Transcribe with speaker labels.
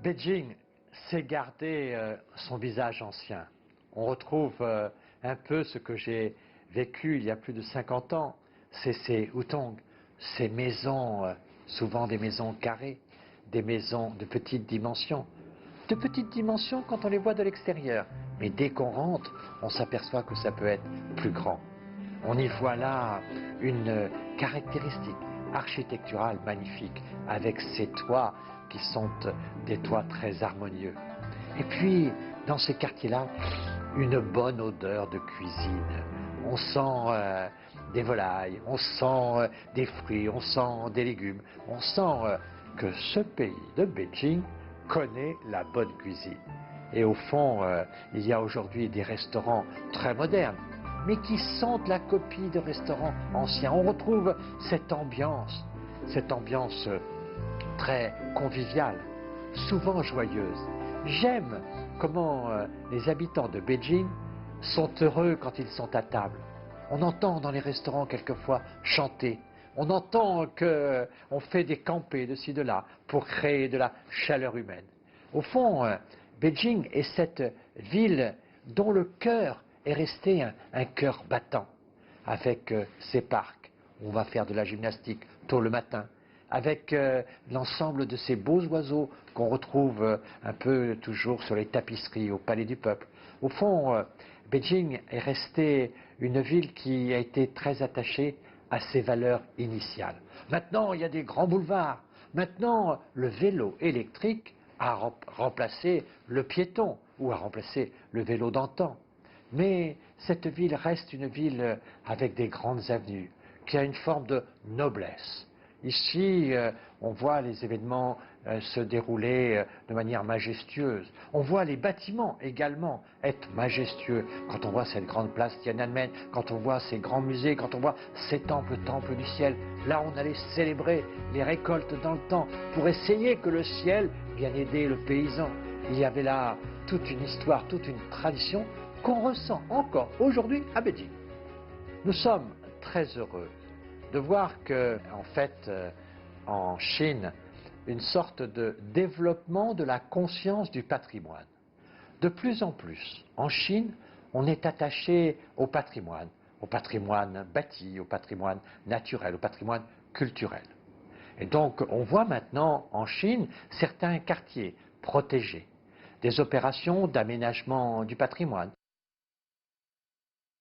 Speaker 1: Beijing sait garder son visage ancien. On retrouve un peu ce que j'ai vécu il y a plus de 50 ans. C'est ces hutongs, ces maisons, souvent des maisons carrées, des maisons de petite dimension. De petite dimension quand on les voit de l'extérieur. Mais dès qu'on rentre, on s'aperçoit que ça peut être plus grand. On y voit là une caractéristique architecturale magnifique, avec ces toits qui sont des toits très harmonieux. Et puis, dans ces quartiers-là, une bonne odeur de cuisine. On sent des volailles, on sent des fruits, on sent des légumes. On sent que ce pays de Beijing connaît la bonne cuisine. Et au fond, il y a aujourd'hui des restaurants très modernes, mais qui sont la copie de restaurants anciens. On retrouve cette ambiance très conviviale, souvent joyeuse. J'aime comment les habitants de Beijing sont heureux quand ils sont à table. On entend dans les restaurants quelquefois chanter. On entend qu'on fait des campées de ci, de là, pour créer de la chaleur humaine. Au fond, Beijing est cette ville dont le cœur est resté un cœur battant, avec ses parcs. On va faire de la gymnastique tôt le matin, avec l'ensemble de ces beaux oiseaux qu'on retrouve un peu toujours sur les tapisseries au Palais du Peuple. Au fond, Beijing est resté une ville qui a été très attachée à ses valeurs initiales. Maintenant, il y a des grands boulevards. Maintenant, le vélo électrique a remplacé le piéton ou a remplacé le vélo d'antan. Mais cette ville reste une ville avec des grandes avenues, qui a une forme de noblesse. Ici, on voit les événements se dérouler de manière majestueuse. On voit les bâtiments également être majestueux. Quand on voit cette grande place Tiananmen, quand on voit ces grands musées, quand on voit ces temples du ciel, là on allait célébrer les récoltes dans le temps pour essayer que le ciel vienne aider le paysan. Il y avait là toute une histoire, toute une tradition qu'on ressent encore aujourd'hui à Beijing. Nous sommes très heureux de voir que, en fait, en Chine, une sorte de développement de la conscience du patrimoine. De plus en plus, en Chine, on est attaché au patrimoine bâti, au patrimoine naturel, au patrimoine culturel. Et donc, on voit maintenant en Chine certains quartiers protégés, des opérations d'aménagement du patrimoine.